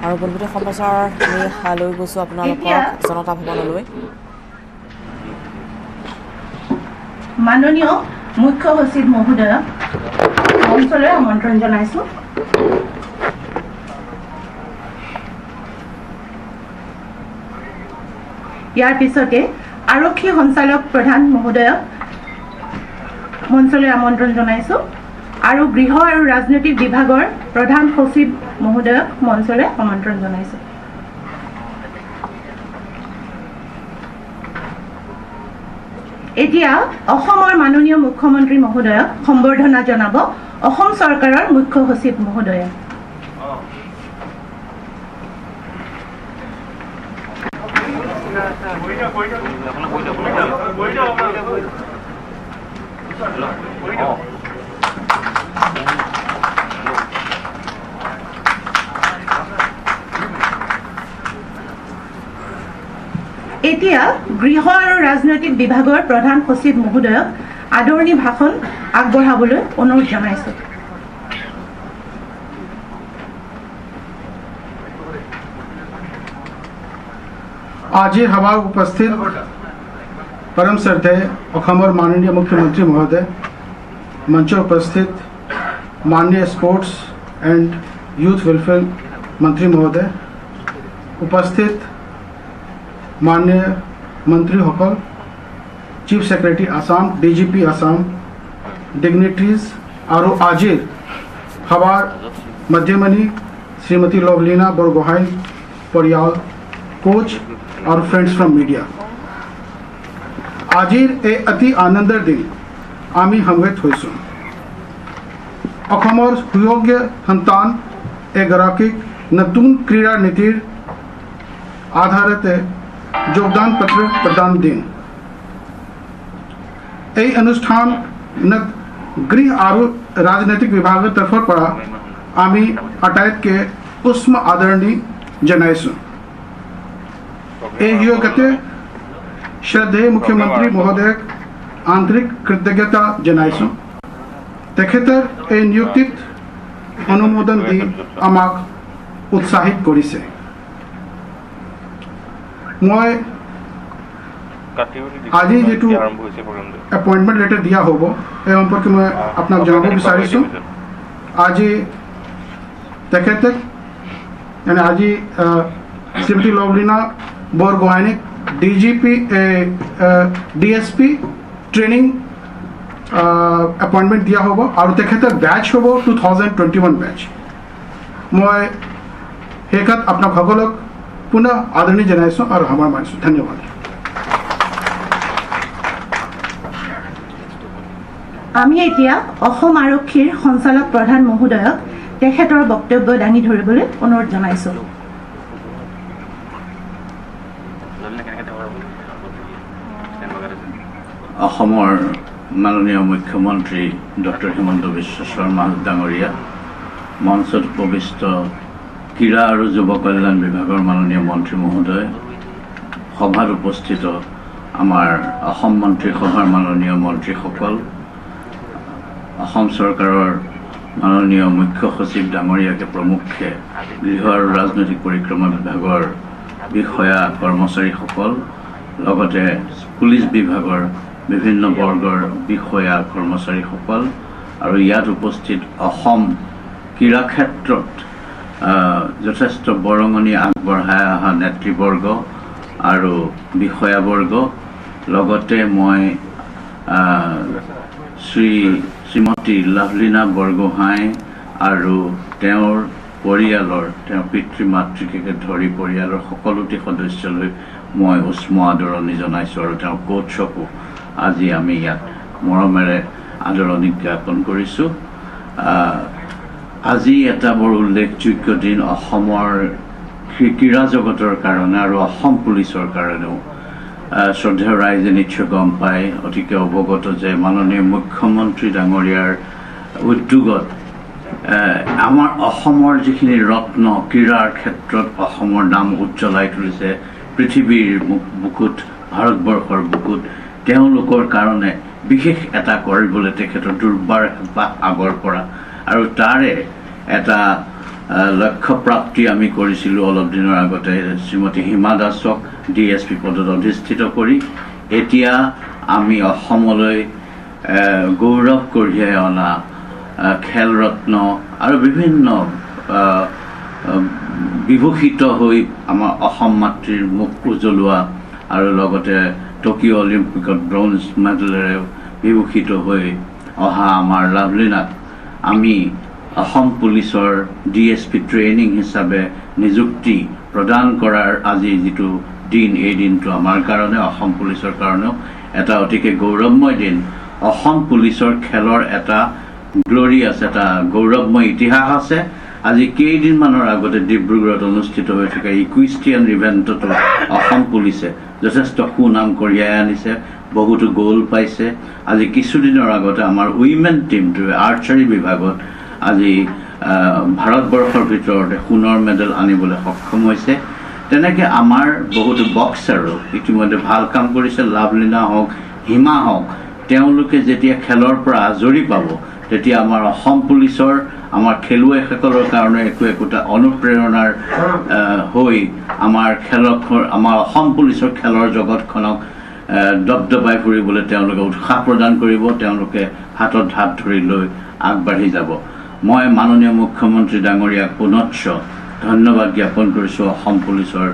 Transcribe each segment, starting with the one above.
আৰু পৰৱৰ্তী সমাচাৰ আমি লৈ গৈছোঁ আপোনালোকক জনতা ভৱনলৈ। মাননীয় মুখ্য সচিব মহোদয়ক মঞ্চলৈ আমন্ত্ৰণ জনাইছোঁ। ইয়াৰ পিছতে আৰক্ষী সঞ্চালক প্ৰধান মহোদয়ক মঞ্চলৈ আমন্ত্ৰণ জনাইছোঁ আৰু গৃহ আৰু ৰাজনৈতিক বিভাগৰ প্ৰধান সচিব মহোদয়ক মঞ্চলৈ আমন্ত্ৰণ জনাইছোঁ। এতিয়া অসমৰ মাননীয় মুখ্যমন্ত্ৰী মহোদয়ক সম্বৰ্ধনা জনাব অসম চৰকাৰৰ মুখ্য সচিব মহোদয়ে। এতিয়া গৃহ আৰু ৰাজনৈতিক বিভাগৰ প্ৰধান সচিব মহোদয়ক আদৰণি ভাষণ আগবঢ়াবলৈ অনুৰোধ জনাইছোঁ। आज ही हवा उपस्थित परम श्रद्धेय अखमर माननीय मुख्यमंत्री महोदय, मंच उपस्थित माननीय स्पोर्ट्स एंड यूथ वेलफेयर मंत्री महोदय, उपस्थित माननीय मंत्री हकल, chief secretary Assam, DGP Assam, dignitaries और आजिर हवार मध्यमनी श्रीमती लवलीना बरगोहाई परियाल, कोच और फ्रेंड्स फ्रॉम मीडिया। आजिर ए अति आनंदर दिन आमी हमवेत होइसुं। अखमर सुयोग्य सन्तान एगराकीक नतुन क्रीड़ा नीतिर आधारते योगदान पत्र प्रदान दिन। এই অনুষ্ঠান गृह और राजनैतिक विभाग तरफ पड़ा आमी अटायत के उष्म आदरणी जनाइसुं। योग्यते श्रद्धेय मुख्यमंत्री महोदय आंतरिक कृतज्ञता जनाइसुं। तेखेतर এই নিযুক্তিত অনুমোদন দি আমাক উৎসাহিত কৰিছে। মই আজি যেটো এপইন্টমেন্ট লেটাৰ দিয়া হব এই সম্পৰ্কে মই আপনাক জানাব বিচাৰিছো। আজি তেখেতে মানে আজি শ্ৰীমতী লভলীনা বৰগোহাঞিক ডিজিপি ডিএসপি ট্ৰেনিং এপইন্টমেন্ট দিয়া হব আৰু তেখেতৰ ব্যাচ হব 2021 ব্যাচ। মই হেকাত আপোনাক সকলক পুনঃ আদৰণি জনাইছো আৰু আমাৰ মানিছো। ধন্যবাদ। আমি এতিয়া অসম আৰক্ষীৰ সঞ্চালক প্ৰধান মহোদয়ক তেখেতৰ বক্তব্য দাঙি ধৰিবলৈ অনুৰোধ জনাইছোঁ। অসমৰ মাননীয় মুখ্যমন্ত্ৰী ডক্টৰ হিমন্ত বিশ্ব শৰ্মা ডাঙৰীয়া, মঞ্চত উপবিষ্ট ক্ৰীড়া আৰু যুৱ কল্যাণ বিভাগৰ মাননীয় মন্ত্ৰী মহোদয়, সভাত উপস্থিত আমাৰ অসম মন্ত্ৰীসভাৰ মাননীয় মন্ত্ৰীসকল, অসম চৰকাৰৰ মাননীয় মুখ্য সচিব ডাঙৰীয়াকে প্ৰমুখ্যে গৃহ আৰু ৰাজনৈতিক পৰিক্ৰমা বিভাগৰ বিষয়া কৰ্মচাৰীসকল, লগতে পুলিচ বিভাগৰ বিভিন্ন বৰ্গৰ বিষয়া কৰ্মচাৰীসকল আৰু ইয়াত উপস্থিত অসম ক্ৰীড়া ক্ষেত্ৰত যথেষ্ট বৰঙণি আগবঢ়াই অহা নেতৃবৰ্গ আৰু বিষয়াবৰ্গ, লগতে মই শ্ৰীমতী লভলীনা বৰগোহাঁই আৰু তেওঁৰ পৰিয়ালৰ, তেওঁৰ পিতৃ মাতৃকে ধৰি পৰিয়ালৰ সকলোটি সদস্যলৈ মই উষ্ম আদৰণি জনাইছোঁ আৰু তেওঁৰ কোচকো আজি আমি ইয়াত মৰমেৰে আদৰণি জ্ঞাপন কৰিছোঁ। আজি এটা বৰ উল্লেখযোগ্য দিন অসমৰ ক্ৰীড়া জগতৰ কাৰণে আৰু অসম পুলিচৰ কাৰণেও। শ্ৰদ্ধেয় ৰাইজে নিশ্চয় গম পায়, অতিকে অৱগত যে মাননীয় মুখ্যমন্ত্ৰী ডাঙৰীয়াৰ উদ্যোগত আমাৰ অসমৰ যিখিনি ৰত্ন ক্ৰীড়াৰ ক্ষেত্ৰত অসমৰ নাম উজ্জ্বলাই তুলিছে পৃথিৱীৰ বুকুত, ভাৰতবৰ্ষৰ বুকুত, তেওঁলোকৰ কাৰণে বিশেষ এটা কৰিবলৈ তেখেতৰ দুৰ্বাৰ হেঁপাহ আগৰ পৰা আৰু তাৰে এটা লক্ষ্য প্ৰাপ্তি আমি কৰিছিলোঁ অলপ দিনৰ আগতে শ্ৰীমতী হিমা দাসক DSP পদত অধিষ্ঠিত কৰি এতিয়া আমি অসমলৈ গৌৰৱ কঢ়িয়াই অনা খেল ৰত্ন আৰু বিভিন্ন বিভূষিত হৈ আমাৰ অসম মাতৃৰ মুখ উজ্বলোৱা আৰু লগতে টকিঅ' অলিম্পিকত ব্ৰঞ্জ মেডেলেৰে বিভূষিত হৈ অহা আমাৰ লাভলীনাক আমি অসম পুলিচৰ DSP ট্ৰেইনিং হিচাপে নিযুক্তি প্ৰদান কৰাৰ আজি যিটো দিন এই দিনটো আমাৰ কাৰণে অসম পুলিচৰ কাৰণেও এটা অতিকে গৌৰৱময় দিন অসম পুলিচৰ খেলৰ এটা গ্লৰি আছে এটা গৌৰৱময় ইতিহাস আছে আজি কেইদিনমানৰ আগতে ডিব্ৰুগড়ত অনুষ্ঠিত হৈ থকা ইকুইষ্ট্ৰিয়ান ইভেণ্টতো অসম পুলিচে যথেষ্ট সুনাম কঢ়িয়াই আনিছে বহুতো গ'ল পাইছে আজি কিছুদিনৰ আগতে আমাৰ উইমেন টীমটোৱে আৰ্চাৰী বিভাগত আজি ভাৰতবৰ্ষৰ ভিতৰতে সোণৰ মেডেল আনিবলৈ সক্ষম হৈছে তেনেকৈ আমাৰ বহুতো বক্সাৰো ইতিমধ্যে ভাল কাম কৰিছে লাভলীনা হওক হিমা হওক তেওঁলোকে যেতিয়া খেলৰ পৰা আজৰি পাব তেতিয়া আমাৰ অসম পুলিচৰ আমাৰ খেলুৱৈসকলৰ কাৰণে একোটা অনুপ্ৰেৰণাৰ হৈ আমাৰ আমাৰ অসম পুলিচৰ খেলৰ জগতখনক দবদবাই ফুৰিবলৈ তেওঁলোকে উৎসাহ প্ৰদান কৰিব তেওঁলোকে হাতত হাত ধৰি লৈ আগবাঢ়ি যাব মই মাননীয় মুখ্যমন্ত্ৰী ডাঙৰীয়াক পুনশ্চ ধন্যবাদ জ্ঞাপন কৰিছোঁ অসম পুলিচৰ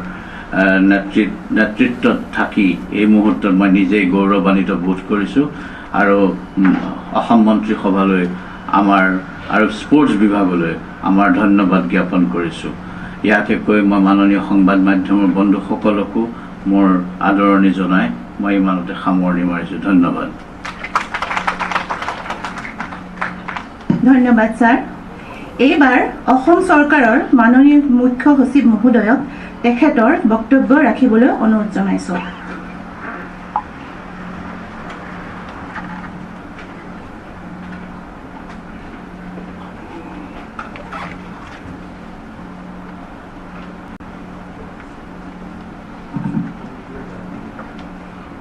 নেতৃত্বত থাকি এই মুহূৰ্তত মই নিজেই গৌৰৱান্বিত বোধ কৰিছোঁ আৰু অসম মন্ত্ৰীসভালৈ আমাৰ আৰু স্পৰ্টছ বিভাগলৈ আমাৰ ধন্যবাদ জ্ঞাপন কৰিছোঁ ইয়াকে কৈ মই মাননীয় সংবাদ মাধ্যমৰ বন্ধুসকলকো মোৰ আদৰণি জনাই মই ইমানতে সামৰণি মাৰিছোঁ ধন্যবাদ ধন্যবাদ ছাৰ এইবাৰ অসম চৰকাৰৰ মাননীয় মুখ্য সচিব মহোদয়ক তেখেতৰ বক্তব্য ৰাখিবলৈ অনুৰোধ জনাইছোঁ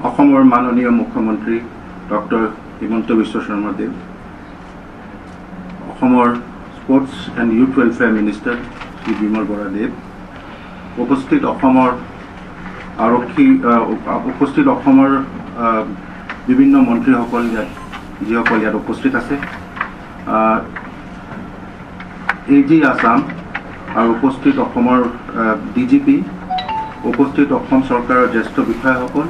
অসমৰ মাননীয় মুখ্যমন্ত্ৰী ডক্টৰ হিমন্ত বিশ্ব শৰ্মা দেৱ অসমৰ sports and youth welfare minister Shri Bimal Bora Dev উপস্থিত অসমৰ আৰক্ষী উপস্থিত অসমৰ বিভিন্ন মন্ত্ৰীসকল যিসকল ইয়াত উপস্থিত আছে AG আসাম আৰু উপস্থিত অসমৰ DGP উপস্থিত অসম চৰকাৰৰ জ্যেষ্ঠ বিষয়াসকল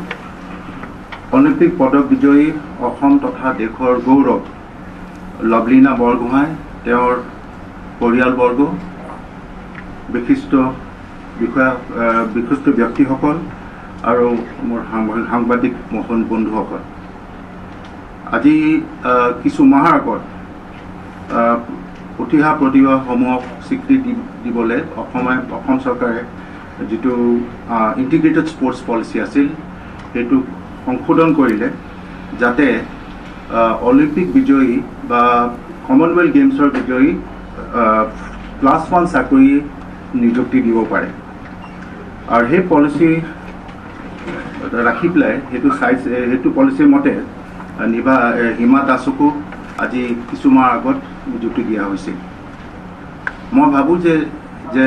অলিম্পিক পদক বিজয়ী অসম তথা দেশৰ গৌৰৱ লাভলীনা বৰগোহাঁই তেওঁৰ পৰিয়ালবৰ্গ বিশিষ্ট ব্যক্তিসকল আৰু মোৰ সাংবাদিক বন্ধুসকল আজি কিছু মাহৰ আগত প্ৰতিভা প্ৰতিভাসমূহক স্বীকৃতি দিবলৈ অসম চৰকাৰে যিটো ইণ্টিগ্ৰেটেড স্পৰ্টছ পলিচি আছিল সেইটো সংশোধন কৰিলে যাতে অলিম্পিক বিজয়ী বা কমনৱেলথ গেমছৰ বিজয়ী ক্লাছ 1 চাকৰি নিযুক্তি দিব পাৰে আৰু সেই পলিচি ৰাখি পেলাই সেইটো পলিচিৰ মতে হিমা দাসকো আজি কিছুমাহ আগত নিযুক্তি দিয়া হৈছিল মই ভাবোঁ যে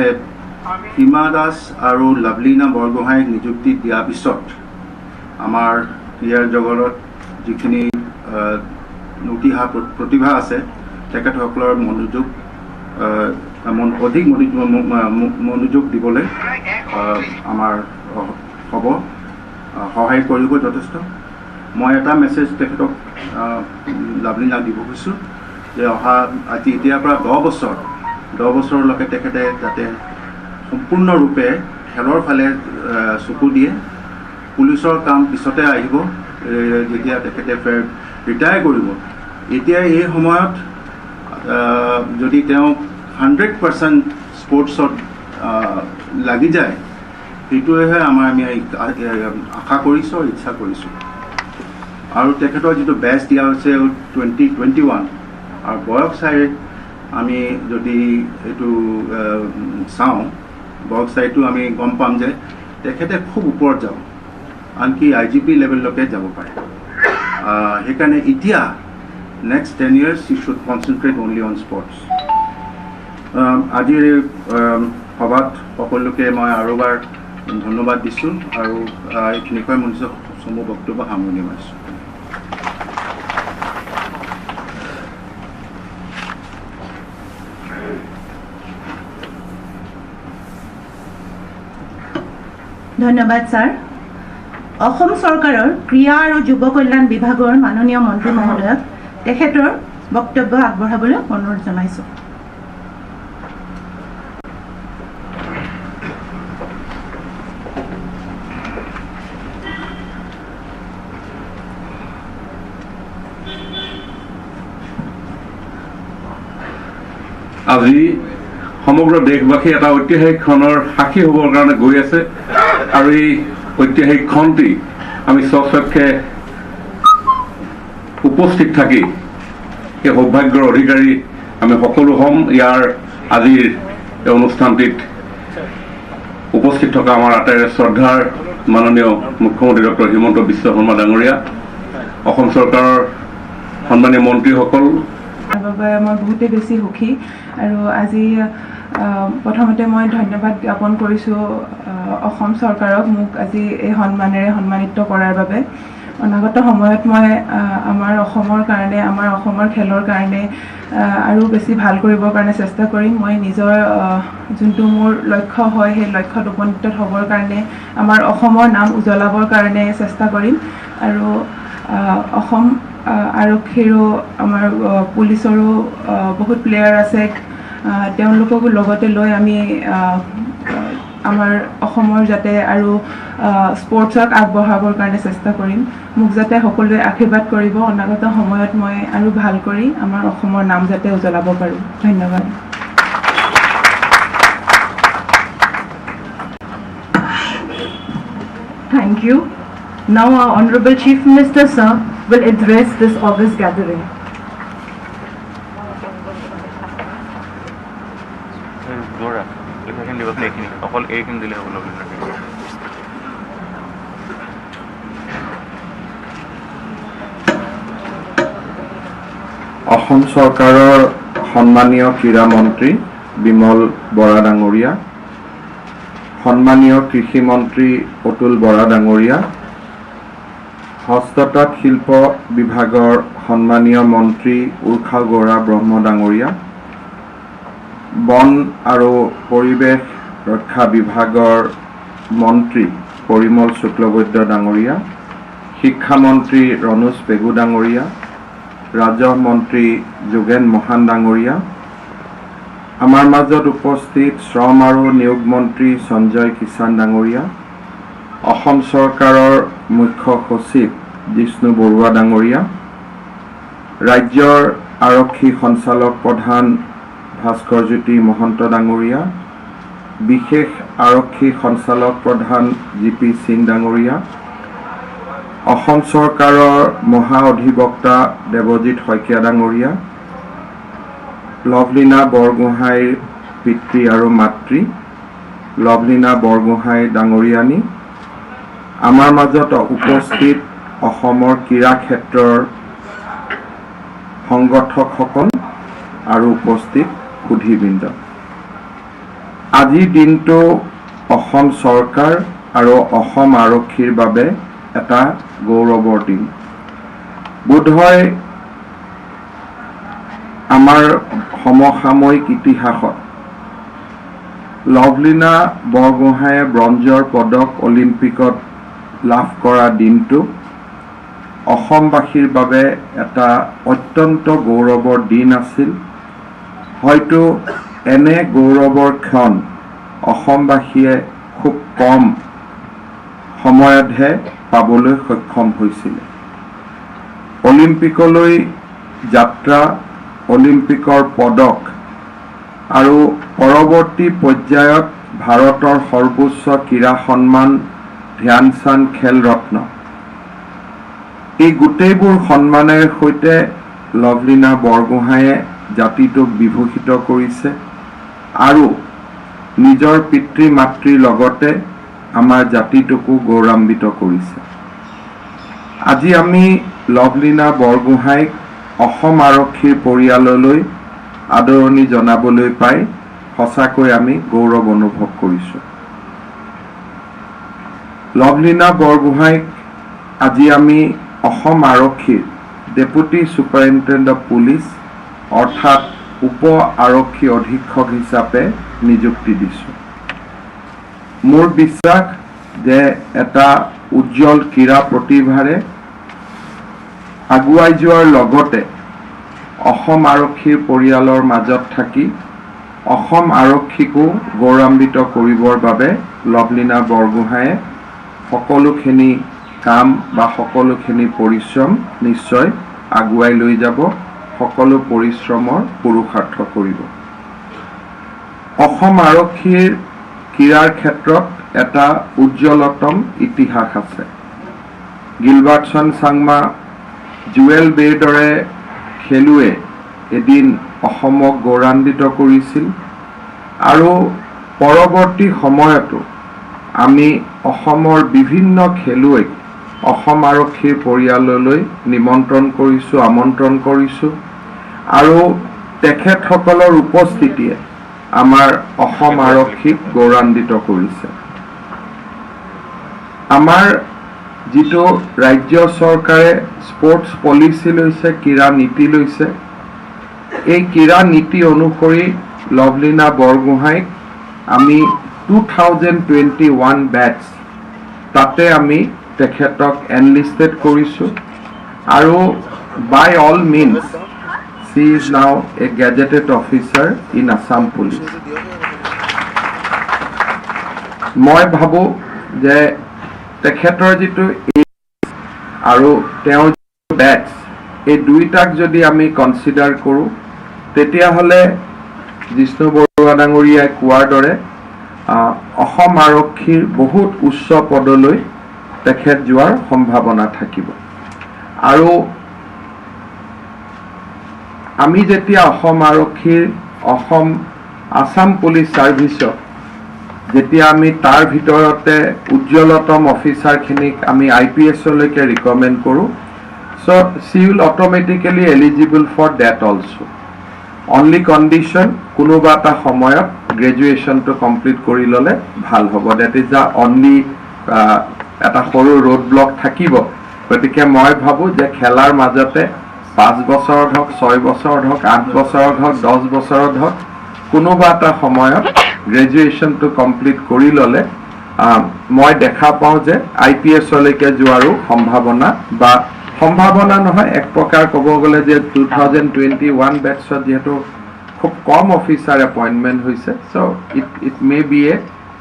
হিমা দাস আৰু লাভলীনা বৰগোহাঁইক নিযুক্তি দিয়াৰ পিছত আমাৰ ক্ৰীড়াৰ জগতত যিখিনি নতিহা প্ৰতিভা আছে তেখেতসকলৰ অধিক মনোযোগ দিবলৈ আমাৰ হ'ব সহায় কৰিব যথেষ্ট মই এটা মেছেজ তেখেতক লাভলীনাক দিব খুজিছোঁ যে এতিয়াৰ পৰা 10 বছৰলৈকে তেখেতে যাতে সম্পূৰ্ণৰূপে খেলৰ ফালে চকু দিয়ে পুলিচৰ কাম পিছতে আহিব যেতিয়া তেখেতে ৰিটায়াৰ কৰিব এতিয়া এই সময়ত যদি তেওঁ 100% স্পৰ্টছত লাগি যায় সেইটোৱেহে আমি আশা কৰিছোঁ আৰু ইচ্ছা কৰিছোঁ আৰু তেখেতৰ যিটো বেচ দিয়া হৈছে 2021 আৰু বয়স চাই আমি যদি এইটো চাওঁ বয়স চাইটো আমি গম পাম যে তেখেতে খুব ওপৰত যাব আনকি IGP লেভেললৈকে যাব পাৰে সেইকাৰণে এতিয়া next 10 years he should concentrate only on sports আজিৰ সভাত সকলোকে মই আৰু এবাৰ ধন্যবাদ দিছোঁ আৰু এইখিনিকৈ মোৰ নিজৰ চমু বক্তব্য সামৰণি মাৰিছোঁ। ধন্যবাদ ছাৰ। অসম চৰকাৰৰ ক্ৰীড়া আৰু যুৱ কল্যাণ বিভাগৰ মাননীয় মন্ত্ৰী মহোদয়ক তেখেতৰ বক্তব্য আগবঢ়াবলৈ অনুৰোধ জনাইছোঁ। আজি সমগ্ৰ দেশবাসী এটা ঐতিহাসিক ক্ষণৰ সাক্ষী হ'বৰ কাৰণে গৈ আছে আৰু এই ঐতিহাসিক ক্ষণটি আমি স্বচক্ষে উপস্থিত থাকি এই সৌভাগ্যৰ অধিকাৰী আমি সকলো হ'ম। ইয়াৰ আজিৰ এই অনুষ্ঠানটিত উপস্থিত থকা আমাৰ আটাইৰে শ্ৰদ্ধাৰ মাননীয় মুখ্যমন্ত্ৰী ডক্টৰ হিমন্ত বিশ্ব শৰ্মা ডাঙৰীয়া, অসম চৰকাৰৰ সন্মানীয় মন্ত্ৰীসকল, বাবে মই বহুতেই বেছি সুখী আৰু আজি প্ৰথমতে মই ধন্যবাদ জ্ঞাপন কৰিছোঁ অসম চৰকাৰক মোক আজি এই সন্মানেৰে সন্মানিত কৰাৰ বাবে। অনাগত সময়ত মই আমাৰ অসমৰ কাৰণে, আমাৰ অসমৰ খেলৰ কাৰণে আৰু বেছি ভাল কৰিবৰ কাৰণে চেষ্টা কৰিম। মই নিজৰ যোনটো মোৰ লক্ষ্য হয় সেই লক্ষ্যত উপনীত হ'বৰ কাৰণে, আমাৰ অসমৰ নাম উজ্বলাবৰ কাৰণে চেষ্টা কৰিম আৰু অসম আৰক্ষীৰো আমাৰ পুলিচৰো বহুত প্লেয়াৰ আছে, তেওঁলোককো লগতে লৈ আমি আমাৰ অসমৰ যাতে আৰু স্পৰ্টছক আগবঢ়াবৰ কাৰণে চেষ্টা কৰিম। মোক যাতে সকলোৱে আশীৰ্বাদ কৰিব, অনাগত সময়ত মই আৰু ভাল কৰি আমাৰ অসমৰ নাম যাতে উজ্বলাব পাৰোঁ। ধন্যবাদ। Thank you. Now our Honorable Chief Minister, sir, will address this August gathering. Assam চৰকাৰৰ সন্মানীয় ক্ৰীড়া মন্ত্ৰী বিমল বৰা ডাঙৰীয়া, সন্মানীয় কৃষি মন্ত্ৰী অতুল বৰা ডাঙৰীয়া, হস্ততাঁত শিল্প বিভাগৰ সন্মানীয় মন্ত্ৰী উৰ্ষা গৌৰা ব্ৰহ্ম ডাঙৰীয়া, বন আৰু পৰিৱেশ ৰক্ষা বিভাগৰ মন্ত্ৰী পৰিমল শুক্লবৈদ্য ডাঙৰীয়া, শিক্ষামন্ত্ৰী ৰণোজ পেগু ডাঙৰীয়া, ৰাজহ মন্ত্ৰী যোগেন মহান ডাঙৰীয়া, আমাৰ মাজত উপস্থিত শ্ৰম আৰু নিয়োগ মন্ত্ৰী সঞ্জয় কিষাণ ডাঙৰীয়া, অসম চৰকাৰৰ মুখ্য সচিব জিষ্ণু বৰুৱা ডাঙৰীয়া, ৰাজ্যৰ আৰক্ষী সঞ্চালক প্ৰধান ভাস্কৰজ্যোতি মহন্ত ডাঙৰীয়া, বিশেষ আৰক্ষী সঞ্চালক প্ৰধান জি পি সিং ডাঙৰীয়া, অসম চৰকাৰৰ মহা অধিবক্তা দেৱজিৎ শইকীয়া ডাঙৰীয়া, লভলীনা বৰগোহাঁইৰ পিতৃ আৰু মাতৃ লভলীনা বৰগোহাঁই ডাঙৰীয়ানী, আমাৰ মাজত উপস্থিত অসমৰ ক্ৰীড়া ক্ষেত্ৰৰ সংগঠকসকল আৰু উপস্থিত সুধীবৃন্দ, আজিৰ দিনটো অসম চৰকাৰ আৰু অসম আৰক্ষীৰ বাবে এটা গৌৰৱৰ দিন। বোধহয় আমাৰ সমসাময়িক ইতিহাসত লভলীনা বৰগোহাঁয়ে ব্ৰঞ্জৰ পদক অলিম্পিকত লাভ কৰা দিনটো অসমবাসীৰ বাবে এটা অত্যন্ত গৌৰৱৰ দিন আছিল। হয়তো এনে গৌৰৱৰ ক্ষণ অসমবাসীয়ে খুব কম সময়তহে পাবলৈ সক্ষম হৈছিল। অলিম্পিকলৈ যাত্ৰা, অলিম্পিকৰ পদক আৰু পৰৱৰ্তী পৰ্যায়ত ভাৰতৰ সৰ্বোচ্চ ক্ৰীড়া সন্মান ধ্যানচান্দ খেল ৰত্ন, এই গোটেইবোৰ সন্মানেৰে সৈতে লভলীনা বৰগোহাঁয়ে জাতিটোক বিভূষিত কৰিছে আৰু নিজৰ পিতৃ মাতৃৰ লগতে আমাৰ জাতিটোকো গৌৰৱান্বিত কৰিছে। আজি আমি লভলীনা বৰগোহাঁইক অসম আৰক্ষীৰ পৰিয়াললৈ আদৰণি জনাবলৈ পাই সঁচাকৈ আমি গৌৰৱ অনুভৱ কৰিছোঁ। লভলীনা বৰগোহাঁইক আজি আমি অসম আৰক্ষীৰ ডেপুটি ছুপাৰিণ্টেণ্ডেণ্ট অফ পুলিচ অৰ্থাৎ উপ আৰক্ষী অধীক্ষক হিচাপে নিযুক্তি দিছোঁ। মোৰ বিশ্বাস যে এটা উজ্জ্বল ক্ৰীড়া প্ৰতিভাৰে আগুৱাই যোৱাৰ লগতে অসম আৰক্ষীৰ পৰিয়ালৰ মাজত থাকি অসম আৰক্ষীকো গৌৰৱান্বিত কৰিবৰ বাবে লভলীনা বৰগোহাঁয়ে সকলোখিনি কাম বা সকলোখিনি পৰিশ্ৰম নিশ্চয় আগুৱাই লৈ যাব, সকলো পৰিশ্ৰমৰ পুৰুষাৰ্থ কৰিব। অসম আৰক্ষীৰ ক্ৰীড়াৰ ক্ষেত্ৰত এটা উজ্জ্বলতম ইতিহাস আছে। গিলবাৰ্টছন চাংমা, জুৱেল বেৰ দৰে খেলুৱে এদিন অসমক গৌৰৱান্বিত কৰিছিল আৰু পৰৱৰ্তী সময়তো আমি অসমৰ বিভিন্ন খেলুৱৈক অসম আৰক্ষীৰ পৰিয়াললৈ নিমন্ত্ৰণ কৰিছোঁ, আমন্ত্ৰণ কৰিছোঁ আৰু তেখেতসকলৰ উপস্থিতিয়ে আমাৰ অসম আৰক্ষীক গৌৰৱান্বিত কৰিছে। আমাৰ যিটো ৰাজ্য চৰকাৰে স্পৰ্টছ পলিচি লৈছে, ক্ৰীড়া নীতি লৈছে, এই ক্ৰীড়া নীতি অনুসৰি লভলীনা বৰগোহাঁইক আমি 2021 বেটছ তাতে আমি তেখেতক এনলিষ্টেড কৰিছোঁ আৰু by all means she is now a gazetted officer in Assam Police. মই ভাবোঁ যে তেখেতৰ যিটো আৰু তেওঁৰ বেটছ এই দুইটাক যদি আমি কনচিডাৰ কৰোঁ তেতিয়াহ'লে জিষ্ণু বৰুৱা ডাঙৰীয়াই কোৱাৰ দৰে অসম আৰক্ষীৰ বহুত উচ্চ পদলৈ তেখেত যোৱাৰ সম্ভাৱনা থাকিব। আৰু আমি যেতিয়া অসম আৰক্ষীৰ আসাম পুলিচ ছাৰ্ভিচত যেতিয়া আমি তাৰ ভিতৰতে উজ্জ্বলতম অফিচাৰখিনিক আমি IPSলৈকে ৰিকমেণ্ড কৰোঁ, চ' she will automatically eligible for that also. Only condition কোনোবা এটা সময়ত গ্ৰেজুৱেশ্যনটো কমপ্লিট কৰি ল'লে ভাল হ'ব। ডেট ইজ দ্য অনলি এটা সৰু ৰোড ব্লক থাকিব। গতিকে মই ভাবোঁ যে খেলাৰ মাজতে 5 বছৰত হওক, 6 বছৰত হওক, 8 বছৰত হওক, 10 বছৰত হওক, কোনোবা এটা সময়ত গ্ৰেজুৱেশ্যনটো কমপ্লিট কৰি ল'লে মই দেখা পাওঁ যে IPSলৈকে যোৱাৰো সম্ভাৱনা নহয়, এক প্ৰকাৰ ক'ব গ'লে যে 2021 বেটছত যিহেতু খুব কম অফিচাৰ এপইণ্টমেণ্ট হৈছে, so' it may be a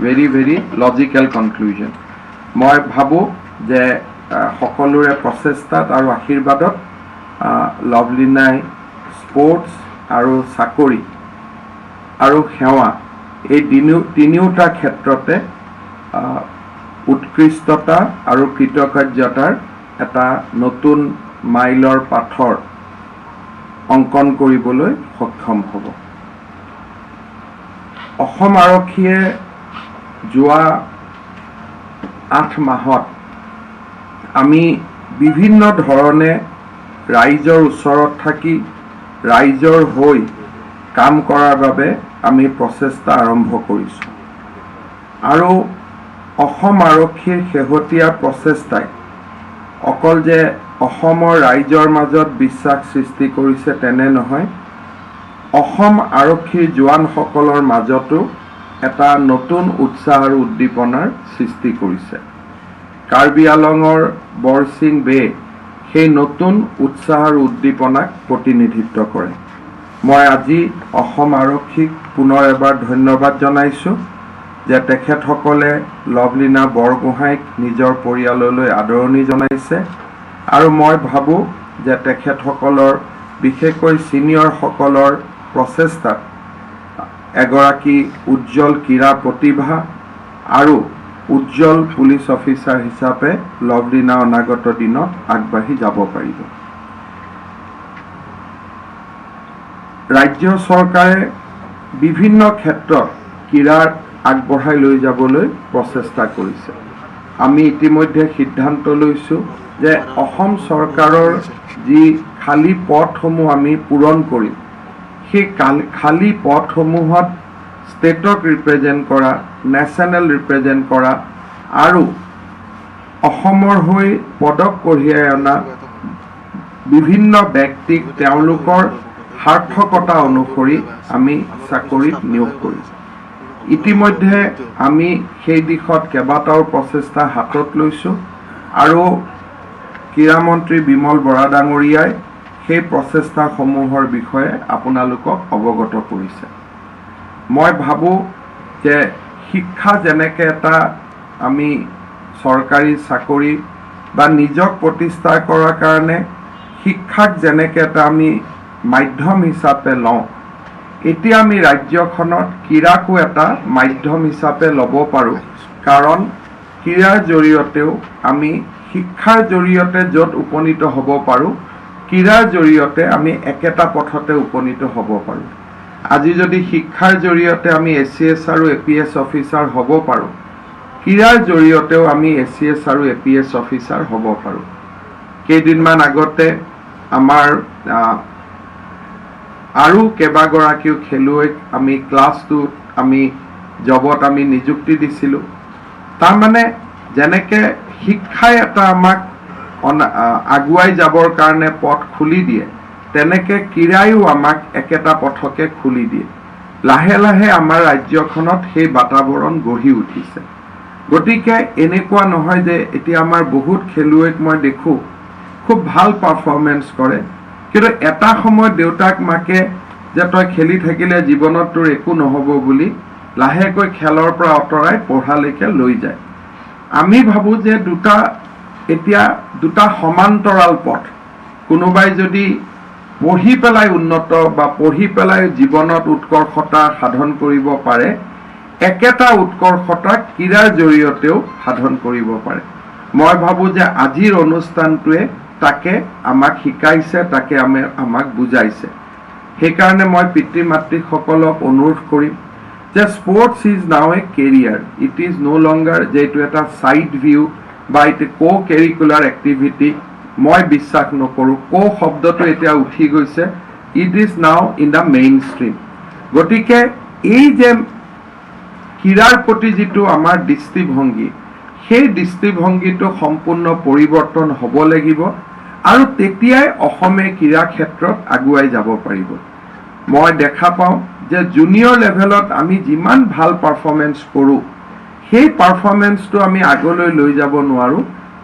very very logical conclusion. মই ভাবোঁ যে সকলোৰে প্ৰচেষ্টাত আৰু আশীৰ্বাদত লভলীনাই স্পৰ্টছ আৰু চাকৰি আৰু সেৱা এই তিনিওটা ক্ষেত্ৰতে উৎকৃষ্টতা আৰু কৃতকাৰ্যতাৰ এটা নতুন মাইলৰ পাথৰ অংকন কৰিবলৈ সক্ষম হ'ব। অসম আৰক্ষীয়ে যোৱা 8 মাহত আমি বিভিন্ন ধৰণে ৰাইজৰ ওচৰত থাকি ৰাইজৰ হৈ কাম কৰাৰ বাবে আমি প্ৰচেষ্টা আৰম্ভ কৰিছোঁ আৰু অসম আৰক্ষীৰ শেহতীয়া প্ৰচেষ্টাই অকল যে অসমৰ ৰাইজৰ মাজত বিশ্বাস সৃষ্টি কৰিছে তেনে নহয়, অসম আৰক্ষীৰ জোৱানসকলৰ মাজতো এটা নতুন উৎসাহ আৰু উদ্দীপনাৰ সৃষ্টি কৰিছে। কাৰ্বি আলঙৰ বৰছিং বে সেই নতুন উৎসাহ আৰু উদ্দীপনাক প্ৰতিনিধিত্ব কৰে। মই আজি অসম আৰক্ষীক পুনৰ এবাৰ ধন্যবাদ জনাইছোঁ যে তেখেতসকলে লভলীনা বৰগোহাঁইক নিজৰ পৰিয়াললৈ আদৰণি জনাইছে আৰু মই ভাবোঁ যে তেখেতসকলৰ বিশেষকৈ ছিনিয়ৰসকলৰ প্ৰচেষ্টাত এগৰাকী উজ্জ্বল ক্ৰীড়া প্ৰতিভা আৰু উজ্জ্বল পুলিচ অফিচাৰ হিচাপে লভলীনা অনাগত দিনত আগবাঢ়ি যাব পাৰিব। ৰাজ্য চৰকাৰে বিভিন্ন ক্ষেত্ৰত ক্ৰীড়াৰ আগবঢ়াই লৈ যাবলৈ প্ৰচেষ্টা কৰিছে। আমি ইতিমধ্যে সিদ্ধান্ত লৈছোঁ যে অসম চৰকাৰৰ যি খালী পদসমূহ আমি পূৰণ কৰিম, সেই খালী পদসমূহত ষ্টেটক ৰিপ্ৰেজেণ্ট কৰা, নেশ্যনেল ৰিপ্ৰেজেণ্ট কৰা আৰু অসমৰ হৈ পদক কঢ়িয়াই অনা বিভিন্ন ব্যক্তিক তেওঁলোকৰ সাৰ্থকতা অনুসৰি আমি চাকৰিত নিয়োগ কৰিছোঁ। ইতিমধ্যে আমি সেই দিশত কেইবাটাও প্ৰচেষ্টা হাতত লৈছোঁ আৰু ক্ৰীড়া মন্ত্ৰী বিমল বৰা ডাঙৰীয়াই সেই প্ৰচেষ্টাসমূহৰ বিষয়ে আপোনালোকক অৱগত কৰিছে। মই ভাবোঁ যে শিক্ষা যেনেকৈ এটা আমি চৰকাৰী চাকৰি বা নিজক প্ৰতিষ্ঠা কৰাৰ কাৰণে শিক্ষাক যেনেকৈ এটা আমি মাধ্যম হিচাপে লওঁ, এতিয়া আমি ৰাজ্যখনত ক্ৰীড়াকো এটা মাধ্যম হিচাপে ল'ব পাৰোঁ। কাৰণ ক্ৰীড়াৰ জৰিয়তেও আমি শিক্ষাৰ জৰিয়তে য'ত উপনীত হ'ব পাৰোঁ, ক্ৰীড়াৰ জৰিয়তে আমি একেটা পথতে উপনীত হ'ব পাৰোঁ। আজি যদি শিক্ষাৰ জৰিয়তে আমি ACS আৰু APS অফিচাৰ হ'ব পাৰোঁ, ক্ৰীড়াৰ জৰিয়তেও আমি ACS আৰু APS অফিচাৰ হ'ব পাৰোঁ। কেইদিনমান আগতে আমাৰ আৰু কেইবাগৰাকীও খেলুৱৈক আমি ক্লাছ 2ত আমি জবত আমি নিযুক্তি দিছিলোঁ। তাৰমানে যেনেকৈ শিক্ষাই এটা আমাক আগুৱাই যাবৰ কাৰণে পথ খুলি দিয়ে, তেনেকৈ ক্ৰীড়ায়ো আমাক একেটা পথকে খুলি দিয়ে। লাহে লাহে আমাৰ ৰাজ্যখনত সেই বাতাবৰণ গঢ়ি উঠিছে। গতিকে এনেকুৱা নহয় যে এতিয়া আমাৰ বহুত খেলুৱৈক মই দেখোঁ খুব ভাল পাৰফৰ্মেঞ্চ কৰে, কিন্তু এটা সময়ত দেউতাক মাকে যে তই খেলি থাকিলে জীৱনত তোৰ একো নহ'ব বুলি লাহেকৈ খেলৰ পৰা আঁতৰাই পঢ়ালৈকে লৈ যায়। আমি ভাবোঁ যে এতিয়া দুটা সমান্তৰাল পথ। কোনোবাই যদি পঢ়ি পেলাই উন্নত বা পঢ়ি পেলাই জীৱনত উৎকৰ্ষতা সাধন কৰিব পাৰে, একেটা উৎকৰ্ষতা ক্ৰীড়াৰ জৰিয়তেও সাধন কৰিব পাৰে। মই ভাবোঁ যে আজিৰ অনুষ্ঠানটোৱে তাকে আমাক শিকাইছে, তাকে আমাক বুজাইছে। সেইকাৰণে মই পিতৃ মাতৃসকলক অনুৰোধ কৰিম যে sports is now a career. It is no' longer যে এইটো এটা ছাইড ভিউ বা এইটো কাৰিকুলাৰ এক্টিভিটি। মই বিশ্বাস নকৰোঁ। শব্দটো এতিয়া উঠি গৈছে। It is now in the main stream. গতিকে এই যে ক্ৰীড়াৰ প্ৰতি যিটো আমাৰ দৃষ্টিভংগী, সেই দৃষ্টিভংগীটো সম্পূৰ্ণ পৰিৱৰ্তন হ'ব লাগিব আৰু তেতিয়াই অসমে ক্ৰীড়া ক্ষেত্ৰত আগুৱাই যাব পাৰিব। মই দেখা পাওঁ যে জুনিয়ৰ লেভেলত আমি যিমান ভাল পাৰফৰ্মেঞ্চ কৰোঁ, সেই পাৰফৰ্মেঞ্চটো আমি আগলৈ লৈ যাব নোৱাৰোঁ।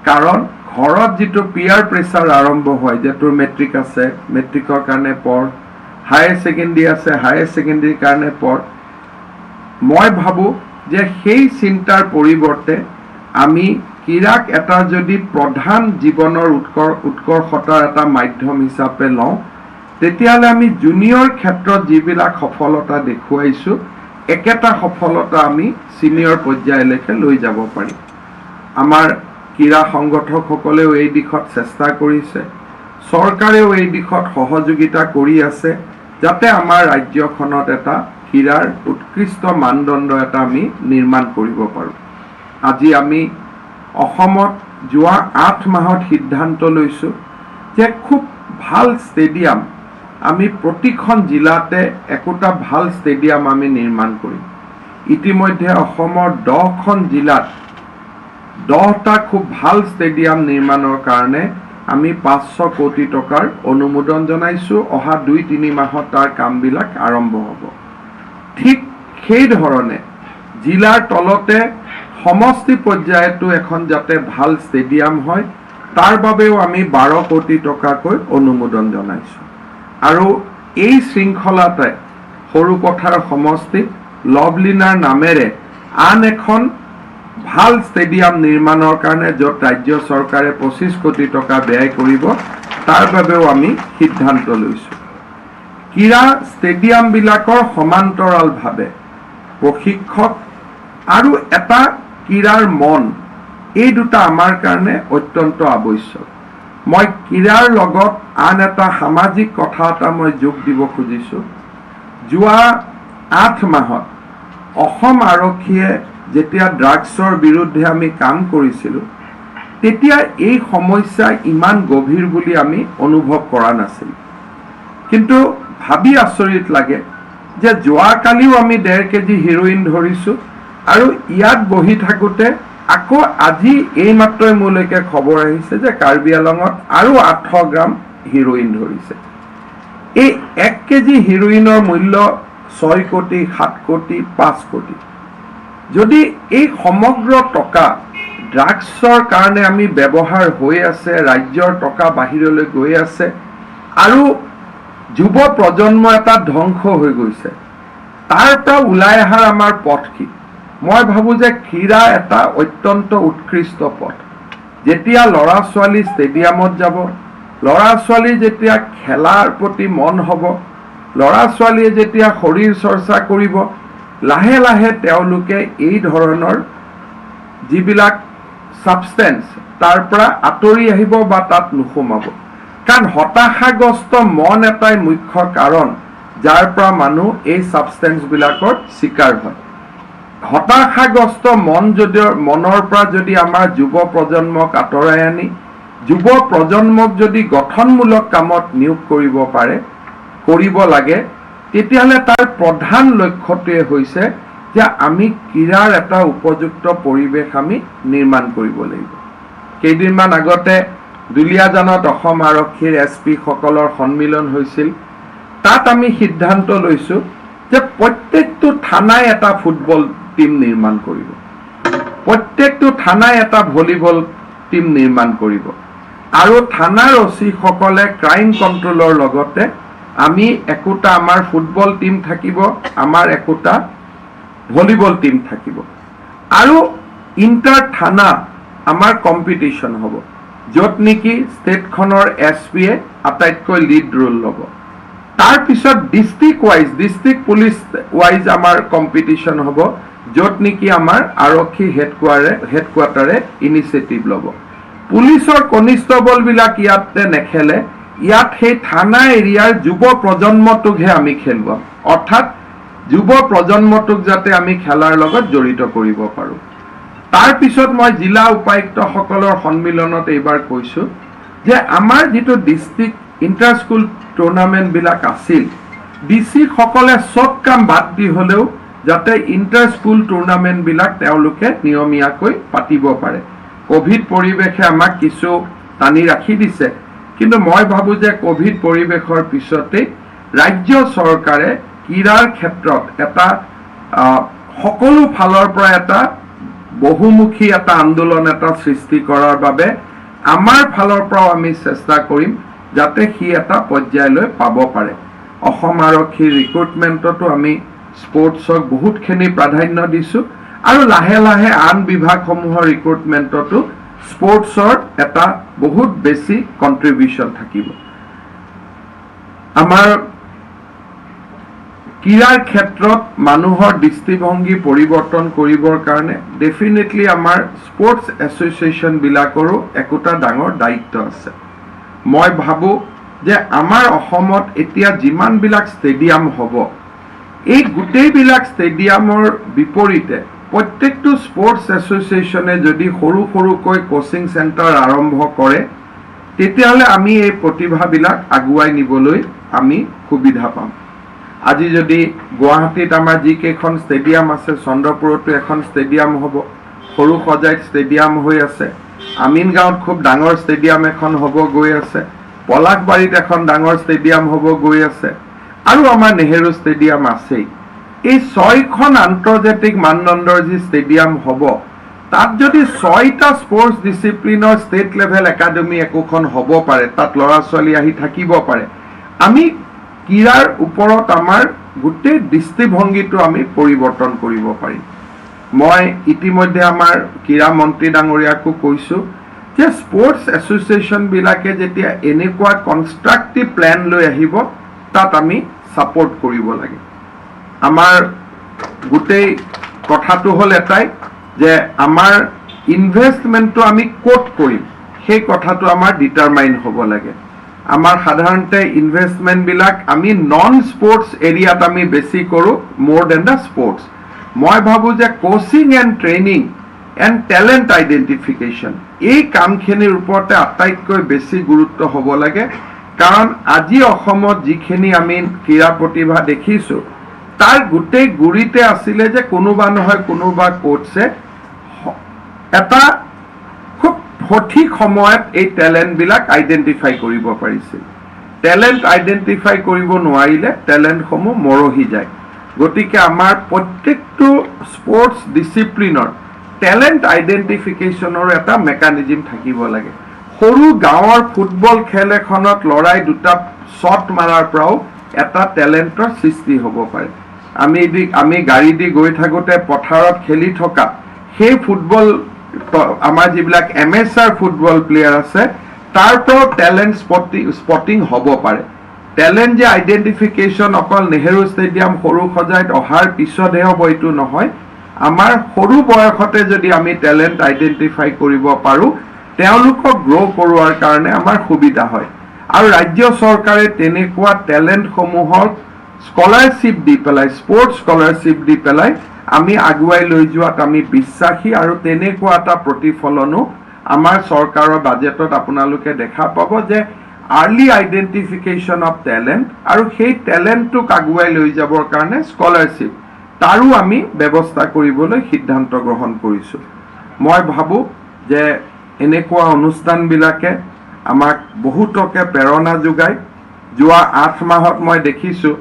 কাৰণ ঘৰত যিটো পিয়াৰ প্ৰেছাৰ আৰম্ভ হয় যে তোৰ মেট্ৰিক আছে, মেট্ৰিকৰ কাৰণে পঢ়, হায়াৰ ছেকেণ্ডেৰী আছে, হায়াৰ ছেকেণ্ডেৰীৰ কাৰণে পঢ়। মই ভাবোঁ যে সেই চিন্তাৰ পৰিৱৰ্তে আমি ক্ৰীড়াক এটা যদি প্ৰধান জীৱনৰ উৎকৰ্ষতাৰ এটা মাধ্যম হিচাপে লওঁ, তেতিয়াহ'লে আমি জুনিয়ৰ ক্ষেত্ৰত যিবিলাক সফলতা দেখুৱাইছোঁ, একেটা সফলতা আমি ছিনিয়ৰ পৰ্যায়লৈকে লৈ যাব পাৰিম। আমাৰ ক্ৰীড়া সংগঠকসকলেও এই দিশত চেষ্টা কৰিছে, চৰকাৰেও এই দিশত সহযোগিতা কৰি আছে, যাতে আমাৰ ৰাজ্যখনত এটা ক্ৰীড়াৰ উৎকৃষ্ট মানদণ্ড এটা আমি নিৰ্মাণ কৰিব পাৰোঁ। আজি আমি অসমত যোৱা 8 মাহত সিদ্ধান্ত লৈছোঁ যে খুব ভাল ষ্টেডিয়াম আমি প্ৰতিখন জিলাতে একোটা ভাল ষ্টেডিয়াম আমি নিৰ্মাণ কৰিম। ইতিমধ্যে অসমৰ 10খন জিলাত 10টা খুব ভাল ষ্টেডিয়াম নিৰ্মাণৰ কাৰণে আমি 500 কোটি টকাৰ অনুমোদন জনাইছোঁ। অহা 2-3 মাহত তাৰ কামবিলাক আৰম্ভ হ'ব। ঠিক সেইধৰণে জিলাৰ তলতে সমষ্টি পৰ্যায়তো এখন যাতে ভাল ষ্টেডিয়াম হয়, তাৰ বাবেও আমি 12 কোটি টকাকৈ অনুমোদন জনাইছোঁ। আৰু এই শৃংখলাতে সৰুপথাৰ সমষ্টিত লভলিনাৰ নামেৰে আন এখন ভাল ষ্টেডিয়াম নিৰ্মাণৰ কাৰণে য'ত ৰাজ্য চৰকাৰে 25 কোটি টকা ব্যয় কৰিব, তাৰ বাবেও আমি সিদ্ধান্ত লৈছোঁ। ক্ৰীড়া ষ্টেডিয়ামবিলাকৰ সমান্তৰালভাৱে প্ৰশিক্ষক আৰু এটা ক্ৰীড়াৰ মন, এই দুটা আমাৰ কাৰণে অত্যন্ত আৱশ্যক। মই ক্ৰীড়াৰ লগত আন এটা সামাজিক কথা এটা মই যোগ দিব খুজিছোঁ। যোৱা 8 মাহত অসম আৰক্ষীয়ে যেতিয়া ড্ৰাগছৰ বিৰুদ্ধে আমি কাম কৰিছিলোঁ, তেতিয়া এই সমস্যা ইমান গভীৰ বুলি আমি অনুভৱ কৰা নাছিলোঁ। কিন্তু ভাবি আচৰিত লাগে যে যোৱাকালিও আমি 1.5 কেজি হিৰোইন ধৰিছোঁ আৰু ইয়াত বহি থাকোঁতে আকৌ আজি এইমাত্ৰই মোলৈকে খবৰ আহিছে যে কাৰ্বি আলঙত আৰু 800 গ্ৰাম হিৰোইন ধৰিছে। এই 1 কেজি হিৰোইনৰ মূল্য 6 কোটি, 7 কোটি, 5 কোটি। যদি এই সমগ্ৰ টকা ড্ৰাগছৰ কাৰণে আমি ব্যৱহাৰ হৈ আছে, ৰাজ্যৰ টকা বাহিৰলৈ গৈ আছে আৰু যুৱ প্ৰজন্ম এটা ধ্বংস হৈ গৈছে, তাৰ পৰা ওলাই অহাৰ আমাৰ পথ কি? মই ভাবোঁ যে ক্ৰীড়া এটা অত্যন্ত উৎকৃষ্ট পথ। যেতিয়া ল'ৰা ছোৱালী ষ্টেডিয়ামত যাব, ল'ৰা ছোৱালী যেতিয়া খেলাৰ প্ৰতি মন হ'ব, ল'ৰা ছোৱালীয়ে যেতিয়া শৰীৰ চৰ্চা কৰিব, লাহে লাহে তেওঁলোকে এই ধৰণৰ যিবিলাক ছাবষ্টেন্স তাৰ পৰা আঁতৰি আহিব বা তাত নোসোমাব। কাৰণ হতাশাগ্ৰস্ত মন এটাই মুখ্য কাৰণ যাৰ পৰা মানুহ এই ছাবষ্টেন্সবিলাকৰ চিকাৰ হয়। হতাশাগ্ৰস্ত মনৰ পৰা যদি আমাৰ যুৱ প্ৰজন্মক আঁতৰাই আনি যুৱ প্ৰজন্মক যদি গঠনমূলক কামত নিয়োগ কৰিব লাগে, তেতিয়াহ'লে তাৰ প্ৰধান লক্ষ্যটোৱে হৈছে যে আমি ক্ৰীড়াৰ এটা উপযুক্ত পৰিৱেশ আমি নিৰ্মাণ কৰিব লাগিব। কেইদিনমান আগতে দুলীয়াজানত অসম আৰক্ষীৰ SP সকলৰ সন্মিলন হৈছিল। তাত আমি সিদ্ধান্ত লৈছোঁ যে প্ৰত্যেকটো থানাই এটা ফুটবল টিম নিৰ্মাণ কৰিব, প্ৰত্যেকটো থানাই এটা ভলীবল টিম নিৰ্মাণ কৰিব আৰু থানাৰ OC সকলে ক্ৰাইম কণ্ট্ৰলৰ লগতে আমি একোটা আমাৰ ফুটবল টিম থাকিব, আমাৰ একোটা ভলীবল টিম থাকিব আৰু ইণ্টাৰ থানা আমাৰ কম্পিটিশ্যন হ'ব, য'ত নেকি ষ্টেটখনৰ SPয়ে আটাইতকৈ লিড ৰোল ল'ব। তাৰপিছত ডিষ্ট্ৰিক্ট পুলিচ ৱাইজ আমাৰ কম্পিটিশ্যন হ'ব, য'ত নেকি আমাৰ আৰক্ষী হেডকোৱাৰ্টাৰে ইনিচিয়েটিভ ল'ব। পুলিচৰ কনিষ্টবলবিলাক ইয়াতে নেখেলে, ইয়াত সেই থানা এৰিয়াৰ যুৱ প্ৰজন্মটোকহে আমি খেলুৱাম, অৰ্থাৎ যুৱ প্ৰজন্মটোক যাতে আমি খেলাৰ লগত জড়িত কৰিব পাৰোঁ। তাৰপিছত মই জিলা উপায়ুক্তসকলৰ সন্মিলনত এইবাৰ কৈছোঁ যে আমাৰ যিটো ডিষ্ট্ৰিক্ট ইণ্টাৰ স্কুল টুৰ্ণামেণ্টবিলাক আছিল, DC সকলে চব কাম বাদ দি হ'লেও যাতে ইণ্টাৰ স্কুল টুৰ্ণামেণ্টবিলাক তেওঁলোকে নিয়মীয়াকৈ পাতিব পাৰে। কোভিড পৰিৱেশে আমাক কিছু টানি ৰাখি দিছে, কিন্তু মই ভাবোঁ যে কোভিড পৰিৱেশৰ পিছতেই ৰাজ্য চৰকাৰে ক্ৰীড়াৰ ক্ষেত্ৰত এটা সকলো ফালৰ পৰা এটা বহুমুখী এটা আন্দোলন এটা সৃষ্টি কৰাৰ বাবে আমাৰ ফালৰ পৰাও আমি চেষ্টা কৰিম যাতে সি এটা পৰ্যায়লৈ পাব পাৰে। অসম আৰক্ষীৰ ৰিক্ৰুটমেণ্টতো আমি স্পৰ্টছক বহুতখিনি প্ৰাধান্য দিছোঁ আৰু লাহে লাহে আন বিভাগসমূহৰ ৰিক্ৰুটমেণ্টতো স্পৰ্টছৰ এটা বহুত বেছি কণ্ট্ৰিবিউশ্যন থাকিব। আমাৰ ক্ৰীড়াৰ ক্ষেত্ৰত মানুহৰ দৃষ্টিভংগী পৰিৱৰ্তন কৰিবৰ কাৰণে ডেফিনেটলি আমাৰ স্পৰ্টছ এছ'চিয়েশ্যনবিলাকৰো একোটা ডাঙৰ দায়িত্ব আছে। মই ভাবোঁ যে আমাৰ অসমত এতিয়া যিমানবিলাক ষ্টেডিয়াম হ'ব, এই গোটেইবিলাক ষ্টেডিয়ামৰ বিপৰীতে প্ৰত্যেকটো স্পৰ্টছ এছ'চিয়েশ্যনে যদি সৰু সৰুকৈ কোচিং চেণ্টাৰ আৰম্ভ কৰে, তেতিয়াহ'লে আমি এই প্ৰতিভাবিলাক আগুৱাই নিবলৈ আমি সুবিধা পাম। আজি যদি গুৱাহাটীত আমাৰ যিকেইখন ষ্টেডিয়াম আছে, চন্দ্ৰপুৰতো এখন ষ্টেডিয়াম হ'ব, সৰু সজাইত ষ্টেডিয়াম হৈ আছে, আমিনগাঁৱত খুব ডাঙৰ ষ্টেডিয়াম এখন হ'ব গৈ আছে, পলাশবাৰীত এখন ডাঙৰ ষ্টেডিয়াম হ'ব গৈ আছে আৰু আমাৰ নেহেৰু ষ্টেডিয়াম আছেই। এই 6খন আন্তৰ্জাতিক মানদণ্ডৰ যি ষ্টেডিয়াম হ'ব, তাত যদি 6টা স্পৰ্টছ ডিচিপ্লিনৰ ষ্টেট লেভেল একাডেমি একোখন হ'ব পাৰে, তাত ল'ৰা ছোৱালী আহি থাকিব পাৰে, আমি ক্ৰীড়াৰ ওপৰত আমাৰ গোটেই দৃষ্টিভংগীটো আমি পৰিৱৰ্তন কৰিব পাৰিম। মই ইতিমধ্যে আমাৰ ক্ৰীড়া মন্ত্ৰী ডাঙৰীয়াকো কৈছোঁ যে স্পৰ্টছ এছ'চিয়েশ্যনবিলাকে যেতিয়া এনেকুৱা কনষ্ট্ৰাক্টিভ প্লেন লৈ আহিব, তাত আমি ছাপোৰ্ট কৰিব লাগে। আমাৰ গোটেই কথাটো হ'ল এটাই যে আমাৰ ইনভেষ্টমেণ্টটো আমি ক'ত কৰিম, সেই কথাটো আমাৰ ডিটাৰমাইন হ'ব লাগে। আমাৰ সাধাৰণতে ইনভেষ্টমেণ্টবিলাক আমি নন স্পৰ্টছ এৰিয়াত আমি বেছি কৰোঁ মোৰ দেন দ্য স্পৰ্টছ। মই ভাবোঁ যে coaching and training and talent identification এই কামখিনিৰ ওপৰতে আটাইতকৈ বেছি গুৰুত্ব হ'ব লাগে। কাৰণ আজি অসমত যিখিনি আমি ক্ৰীড়া প্ৰতিভা দেখিছোঁ, তাৰ গোটেই গুৰিতে আছিলে যে কোনোবা নহয় কোনোবা কোচে এটা খুব সঠিক সময়ত এই টেলেণ্টবিলাক আইডেণ্টিফাই কৰিব পাৰিছিল। টেলেণ্ট আইডেণ্টিফাই কৰিব নোৱাৰিলে টেলেণ্টসমূহ মৰহি যায়। গতিকে আমাৰ প্ৰত্যেকটো স্পৰ্টছ ডিচিপ্লিনৰ টেলেণ্ট আইডেণ্টিফিকেশ্যনৰ এটা মেকানিজিম থাকিব লাগে। সৰু গাঁৱৰ ফুটবল খেল এখনত লৰাই দুটা শ্বট মাৰাৰ পৰাও এটা টেলেণ্টৰ সৃষ্টি হ'ব পাৰে। আমি গাড়ী দি গৈ থাকোঁতে পথাৰত খেলি থকা সেই ফুটবল আমাৰ যিবিলাক এমেচাৰ ফুটবল প্লেয়াৰ আছে তাৰ পৰাও টেলেণ্ট স্পটিং হ'ব পাৰে। টেলেণ্ট যে আইডেণ্টিফিকেশ্যন অকল নেহেৰু ষ্টেডিয়াম সৰু সজাইত অহাৰ পিছতহে হ'ব এইটো নহয়। আমাৰ সৰু বয়সতে যদি আমি টেলেণ্ট আইডেণ্টিফাই কৰিব পাৰোঁ তেওঁলোকক গ্ৰ' কৰোৱাৰ কাৰণে আমাৰ সুবিধা হয়। আৰু ৰাজ্য চৰকাৰে তেনেকুৱা টেলেণ্টসমূহক স্কলাৰশ্বিপ দি পেলাই স্পৰ্টছ স্কলাৰশ্বিপ দি পেলাই আমি আগুৱাই লৈ যোৱাত আমি বিশ্বাসী আৰু তেনেকুৱা এটা প্ৰতিফলনো আমাৰ চৰকাৰৰ বাজেটত আপোনালোকে দেখা পাব যে আৰ্লি আইডেণ্টিফিকেশ্যন অফ টেলেণ্ট আৰু সেই টেলেণ্টটোক আগুৱাই লৈ যাবৰ কাৰণে স্কলাৰশ্বিপ তাৰো আমি ব্যৱস্থা কৰিবলৈ সিদ্ধান্ত গ্ৰহণ কৰিছোঁ। মই ভাবোঁ যে এনেকুৱা অনুষ্ঠানবিলাকে আমাক বহুতকে প্ৰেৰণা যোগায়। যোৱা 8 মাহত মই দেখিছোঁ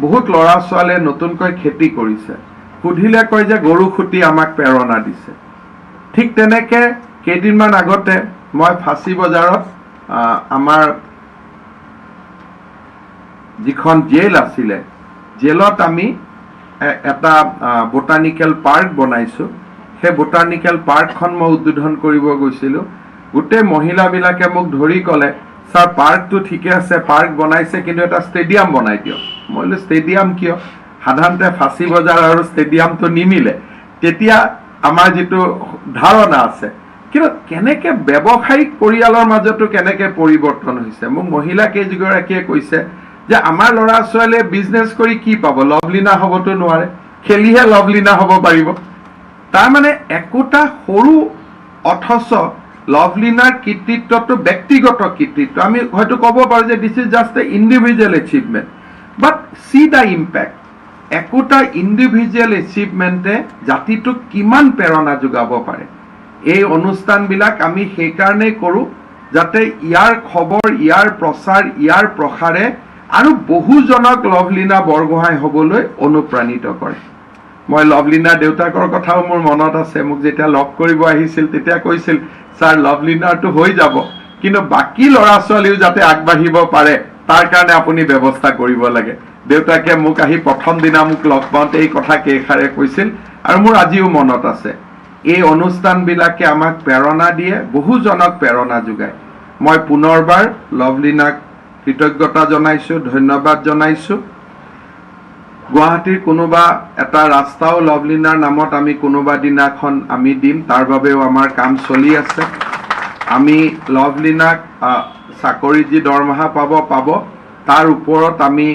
বহুত ল'ৰা ছোৱালীয়ে নতুনকৈ খেতি কৰিছে। সুধিলে কয় যে গৰু খুটি আমাক প্ৰেৰণা দিছে। ঠিক তেনেকৈ কেইদিনমান আগতে মই ফাঁচী বজাৰত আমাৰ যিখন জেল আছিলে জেলত আমি এটা বটানিকেল পাৰ্ক বনাইছোঁ। সেই বটানিকেল পাৰ্কখন মই উদ্বোধন কৰিব গৈছিলোঁ। গোটেই মহিলাবিলাকে মোক ধৰি ক'লে ছাৰ পাৰ্কটো ঠিকে আছে, পাৰ্ক বনাইছে কিন্তু এটা ষ্টেডিয়াম বনাই দিয়ক। মই বোলো ষ্টেডিয়াম কিয়? সাধাৰণতে ফাঁচী বজাৰ আৰু ষ্টেডিয়ামটো নিমিলে। তেতিয়া আমাৰ যিটো ধাৰণা আছে কিন্তু কেনেকৈ ব্যৱসায়িক পৰিয়ালৰ মাজতো কেনেকৈ পৰিৱৰ্তন হৈছে। মোক মহিলা কেইগৰাকীয়ে কৈছে যে আমাৰ ল'ৰা ছোৱালীয়ে বিজনেছ কৰি কি পাব, লভলীনা হ'বতো নোৱাৰে, খেলিহে লভলীনা হ'ব পাৰিব। তাৰমানে একোটা সৰু অথচ লভলীনাৰ কৃতিত্বটো ব্যক্তিগত কৃতিত্ব। আমি হয়তো ক'ব পাৰোঁ যে this is just A individual achievement, but C the impact. একোটা ইণ্ডিভিজুৱেল এচিভমেণ্টে জাতিটোক কিমান প্ৰেৰণা যোগাব পাৰে। এই অনুষ্ঠানবিলাক আমি সেইকাৰণেই কৰোঁ যাতে ইয়াৰ খবৰ, ইয়াৰ প্ৰচাৰ, ইয়াৰ প্ৰসাৰে আৰু বহুজনক লভলীনা বৰগোহাঁই হ'বলৈ অনুপ্ৰাণিত কৰে। মই লভলীনাৰ দেউতাকৰ কথাও মোৰ মনত আছে। মোক যেতিয়া লগ কৰিব আহিছিল তেতিয়া কৈছিল ছাৰ লভলীনাৰটো হৈ যাব কিন্তু বাকী ল'ৰা ছোৱালীও যাতে আগবাঢ়িব পাৰে তাৰ কাৰণে আপুনি ব্যৱস্থা কৰিব লাগে। দেউতাকে মোক আহি প্ৰথম দিনা মোক লগ পাওঁতে এই কথা কেইষাৰে কৈছিল আৰু মোৰ আজিও মনত আছে। এই অনুষ্ঠানবিলাকে আমাক প্ৰেৰণা দিয়ে, বহুজনক প্ৰেৰণা যোগায়। মই পুনৰবাৰ লভলীনাক কৃতজ্ঞতা জনাইছোঁ, ধন্যবাদ জনাইছোঁ। গুৱাহাটীৰ কোনোবা এটা ৰাস্তাও লভলীনাৰ নামত আমি কোনোবা দিনাখন আমি দিম, তাৰ বাবেও আমাৰ কাম চলি আছে। আমি লভলীনাক চাকৰি যি দৰমহা পাব তাৰ ওপৰত আমি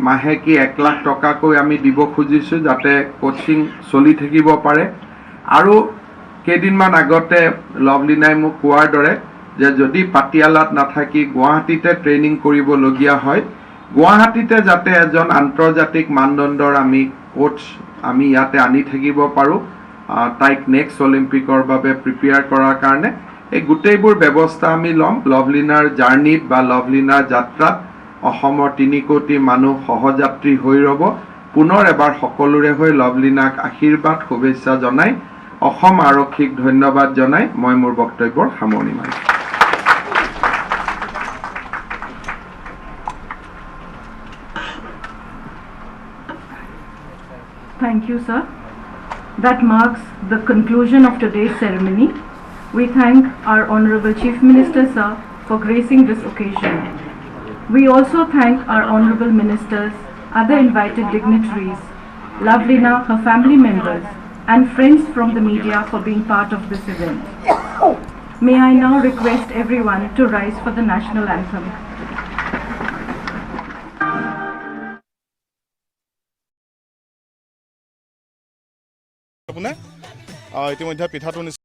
মাহেকী 1 লাখ টকাকৈ আমি দিব খুজিছোঁ যাতে কোচিং চলি থাকিব পাৰে। আৰু কেইদিনমান আগতে লভলীনাই মোক কোৱাৰ দৰে যে যদি পাটিয়ালাত নাথাকি গুৱাহাটীতে ট্ৰেইনিং কৰিবলগীয়া হয়, গুৱাহাটীতে যাতে এজন আন্তৰ্জাতিক মানদণ্ডৰ আমি কোচ আমি ইয়াতে আনি থাকিব পাৰোঁ তাইক নেক্সট অলিম্পিকৰ বাবে প্ৰিপেয়াৰ কৰাৰ কাৰণে। এই গোটেইবোৰ ব্যৱস্থা আমি ল'ম। লভলীনাৰ জাৰ্ণিত বা লভলীনাৰ যাত্ৰাত অসমৰ 3 কোটি মানুহ সহযাত্ৰী হৈ ৰ'ব। পুনৰ এবাৰ সকলোৰে হৈ লভলীনাক আশীৰ্বাদ শুভেচ্ছা জনাই অসম আৰক্ষীক ধন্যবাদ জনাই মই মোৰ বক্তব্যৰ সামৰণি মাৰিছোঁ। Thank you, sir. That marks the conclusion of today's ceremony. We thank our Honorable Chief Minister, sir, for gracing this occasion. We also thank our Honorable Ministers, other invited dignitaries, Lovelina, her family members, and friends from the media for being part of this event. May I now request everyone to rise for the national anthem. ইতিমধ্যে পিঠাটো